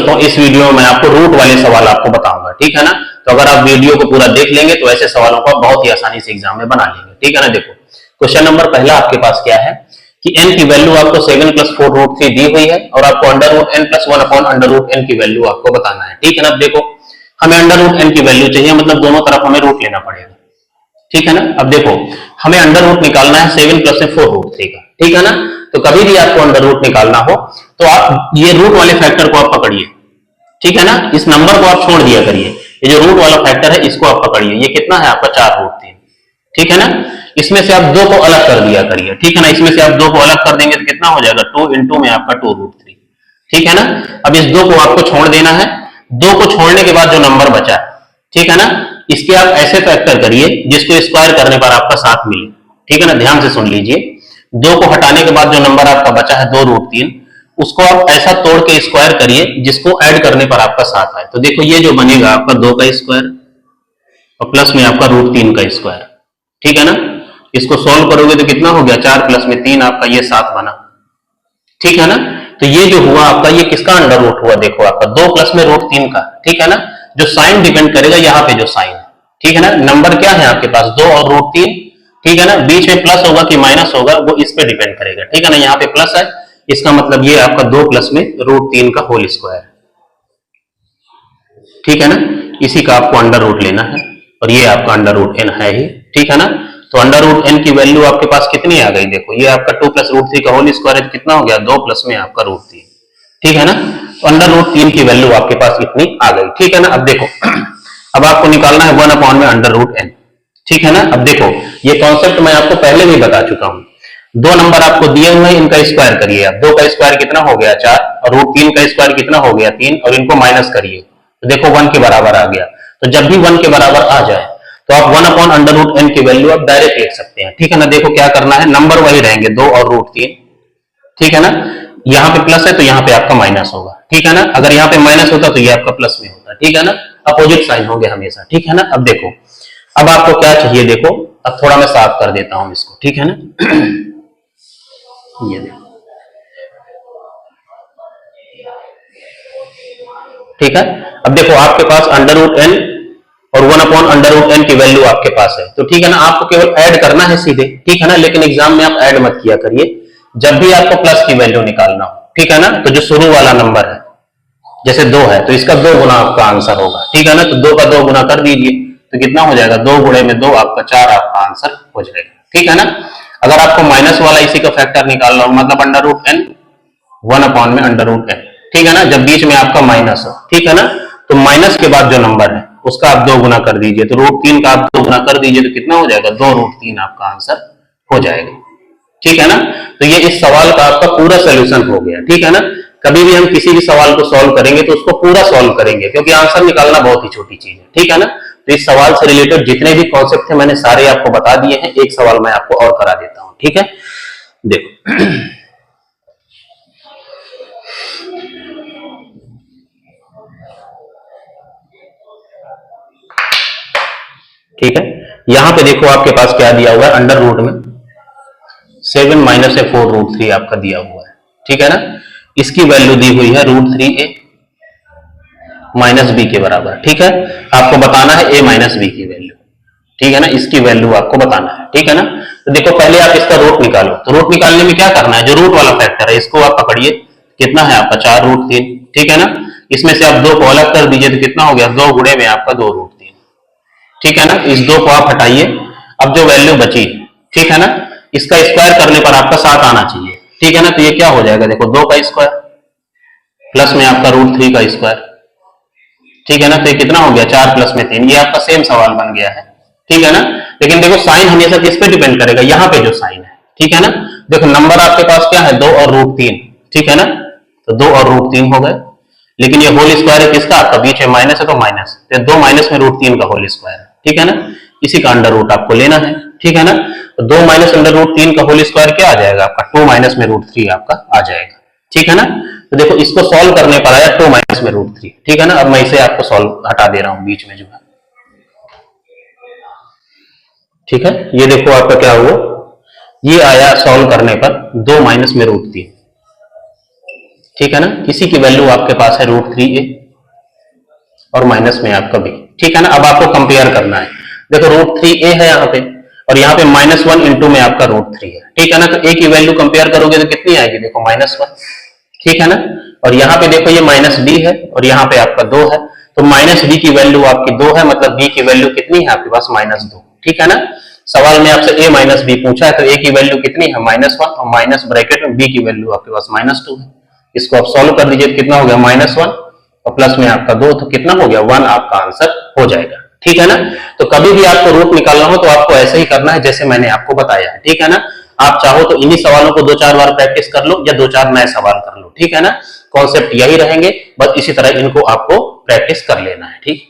दोस्तों इस वीडियो में आपको रूट वाले सवाल आपको बताऊंगा, ठीक है ना। तो अगर आप वीडियो को पूरा देख लेंगे तो ऐसे सवालों को आप बहुत ही आसानी से एग्जाम में बना लेंगे, ठीक है ना। देखो क्वेश्चन नंबर पहला आपके पास क्या है कि n की वैल्यू आपको 7 + 4 √3 दी हुई है और आपको √n + 1 √n की वैल्यू आपको बताना है, ठीक है ना। अब देखो हमें √n की वैल्यू चाहिए, मतलब दोनों तरफ हमें रूट लेना पड़ेगा, ठीक है ना। अब देखो हमें अंडर रूट निकालना है 7 + 4 √3 का, ठीक है ना। तो कभी भी आपको अंडर रूट निकालना हो तो आप ये रूट वाले फैक्टर को आप पकड़िए, ठीक है ना। इस नंबर को आप छोड़ दिया करिए, ये जो रूट वाला फैक्टर है इसको आप पकड़िए। ये कितना है आपका 4 √3, ठीक है ना। इसमें से आप 2 को अलग कर दिया करिए, ठीक है ना। इसमें से आप 2 को अलग कर देंगे तो कितना हो जाएगा 2 × में आपका 2 √3, ठीक है ना। अब इस 2 को आपको छोड़ देना है, 2 को छोड़ने के बाद जो नंबर बचा है, ठीक है ना, इसके आप ऐसे फैक्टर करिए जिसको स्क्वायर करने पर आपका 7 मिले, ठीक है ना। ध्यान से सुन लीजिए, 2 को हटाने के बाद जो नंबर आपका बचा है 2 √3, उसको आप ऐसा तोड़ के स्क्वायर करिए जिसको ऐड करने पर आपका 7 आए। तो देखो ये जो बनेगा आपका 2 का स्क्वायर और प्लस में आपका √3 का स्क्वायर, ठीक है ना। इसको सॉल्व करोगे तो कितना हो गया 4 प्लस में 3 आपका ये 7 बना, ठीक है ना। तो ये जो हुआ आपका ये किसका अंडर रूट हुआ, देखो आपका 2 प्लस में √3 का, ठीक है ना। जो साइन डिपेंड करेगा यहाँ पे जो साइन है, ठीक है ना। नंबर क्या है आपके पास 2 और √3, ठीक है ना। बीच में प्लस होगा कि माइनस होगा वो इस पे डिपेंड करेगा, ठीक है ना। यहाँ पे प्लस है, इसका मतलब ये आपका 2 प्लस में √3 का होल स्क्वायर, ठीक है ना। इसी का आपको अंडर रूट लेना है और ये आपका अंडर रूट n है ही, ठीक है ना। तो अंडर रूट n की वैल्यू आपके पास कितनी आ गई, देखो ये आपका 2 + √3 का होल स्क्वायर कितना हो गया 2 प्लस में आपका √3, ठीक है ना। तो अंडर रूट 3 की वैल्यू आपके पास इतनी आ गई, ठीक है ना। अब देखो अब आपको निकालना है 1 में अंडर रूट n, ठीक है ना। अब देखो ये कॉन्सेप्ट मैं आपको पहले भी बता चुका हूं। 2 नंबर आपको दिए हुए हैं, इनका स्क्वायर करिए आप। 2 का स्क्वायर कितना हो गया 4 और √3 का स्क्वायर कितना हो गया 3 और इनको माइनस करिए तो देखो 1 के बराबर आ गया। तो जब भी 1 के बराबर आ जाए तो आप 1 अंडर रूट n की वैल्यू आप डायरेक्ट लिख सकते हैं, ठीक है ना। देखो क्या करना है, नंबर वही रहेंगे 2 और √3, ठीक है ना। यहाँ पे प्लस है तो यहाँ पे आपका माइनस होगा, ठीक है ना। अगर यहाँ पे माइनस होता तो ये आपका प्लस में होता, ठीक है ना। अपोजिट साइन होंगे हमेशा, ठीक है ना। अब देखो अब आपको क्या चाहिए, देखो अब थोड़ा मैं साफ कर देता हूं इसको, ठीक है ना। ये देखो, ठीक है। अब देखो आपके पास अंडर रूट n और 1 अंडर रूट n की वैल्यू आपके पास है, तो ठीक है ना। आपको केवल ऐड करना है सीधे, ठीक है ना। लेकिन एग्जाम में आप ऐड मत किया करिए, जब भी आपको प्लस की वैल्यू निकालना हो, ठीक है ना। तो जो शुरू वाला नंबर है जैसे 2 है तो इसका 2 गुना आपका आंसर होगा, ठीक है ना। तो 2 का 2 गुना कर दीजिए तो कितना हो जाएगा 2 गुणे में 2 आपका 4 आपका आंसर हो जाएगा, ठीक है ना। अगर आपको माइनस वाला इसी का फैक्टर निकालना हो मतलब अंडर रूट n 1 में अंडर रूट n, ठीक है ना। जब बीच में आपका माइनस हो, ठीक है ना, तो माइनस के बाद जो नंबर है उसका आप 2 गुना कर दीजिए तो √3 का आप 2 गुना कर दीजिए तो कितना हो जाएगा 2 √3 आपका आंसर हो जाएगा, ठीक है ना। तो ये इस सवाल का आपका पूरा सोल्यूशन हो गया, ठीक है ना। कभी भी हम किसी भी सवाल को सॉल्व करेंगे तो उसको पूरा सॉल्व करेंगे क्योंकि आंसर निकालना बहुत ही छोटी चीज है, ठीक है ना। तो इस सवाल से रिलेटेड जितने भी कॉन्सेप्ट थे मैंने सारे आपको बता दिए हैं। एक सवाल मैं आपको और करा देता हूं, ठीक है। देखो ठीक है, यहां पे देखो आपके पास क्या दिया हुआ है, अंडर रूट में 7 - 4 √3 आपका दिया हुआ है, ठीक है ना। इसकी वैल्यू दी हुई है √3a - b के बराबर, ठीक है। आपको बताना है a - b की वैल्यू, ठीक है ना। इसकी वैल्यू आपको बताना है, ठीक है ना। तो देखो पहले आप इसका रूट निकालो, तो रूट निकालने में क्या करना है, जो रूट वाला फैक्टर है इसको आप पकड़िए, कितना है आपका 4 √3, ठीक है ना। इसमें से आप 2 को अलग कर दीजिए तो कितना हो गया 2 गुणे में आपका 2 √3, ठीक है ना। इस 2 को आप हटाइए, अब जो वैल्यू बची, ठीक है ना, इसका स्क्वायर करने पर आपका 7 आना चाहिए, ठीक है ना। तो ये क्या हो जाएगा, देखो 2 का स्क्वायर प्लस में आपका √3 का स्क्वायर, ठीक है ना। तो ये कितना हो गया 4 प्लस में 3, ये आपका सेम सवाल बन गया है, ठीक है ना। लेकिन देखो साइन हमेशा किस पे डिपेंड करेगा, यहाँ पे जो साइन है, ठीक है ना। देखो नंबर आपके पास क्या है 2 और √3, ठीक है ना। तो 2 और √3 हो गए, लेकिन ये होल स्क्वायर है किसका, आपका बीच में माइनस है तो माइनस, तो 2 माइनस में √3 का होल स्क्वायर है, ठीक है ना। इसी का अंडर रूट आपको लेना है, ठीक है ना। तो 2 माइनस अंडर रूट 3 का होल स्क्वायर क्या आ जाएगा आपका 2 माइनस में √3 आपका आ जाएगा, ठीक है ना। तो देखो इसको सॉल्व करने पर आया 2 माइनस में √3, ठीक है ना। अब मैं इसे आपको सॉल्व हटा दे रहा हूं बीच में जो है, ठीक है। ये देखो आपका क्या हुआ, ये आया सॉल्व करने पर 2 माइनस में √3, ठीक है ना। इसी की वैल्यू आपके पास है √3a और माइनस में आपका b, ठीक है ना। अब आपको कंपेयर करना है, देखो √3a है यहाँ पे और यहाँ पे -1 इंटू में आपका √3 है, ठीक है ना। तो a की वैल्यू कंपेयर करोगे तो कितनी आएगी, देखो -1, ठीक है ना। और यहाँ पे देखो ये -b है और यहाँ पे आपका 2 है, तो -b की वैल्यू आपकी 2 है, मतलब b की वैल्यू कितनी है आपके पास, -2, ठीक है ना। सवाल में आपसे a - b पूछा है तो a की वैल्यू कितनी है, -1 और माइनस ब्रैकेट में b की वैल्यू आपके पास -2 है। इसको आप सॉल्व कर दीजिए, कितना हो गया, -1 और प्लस में आपका 2, तो कितना हो गया, 1 आपका आंसर हो जाएगा, ठीक है ना। तो कभी भी आपको रूट निकालना हो तो आपको ऐसे ही करना है जैसे मैंने आपको बताया है, ठीक है ना। आप चाहो तो इन्हीं सवालों को 2-4 बार प्रैक्टिस कर लो या 2-4 नए सवाल कर लो, ठीक है ना। कॉन्सेप्ट यही रहेंगे, बस इसी तरह इनको आपको प्रैक्टिस कर लेना है, ठीक।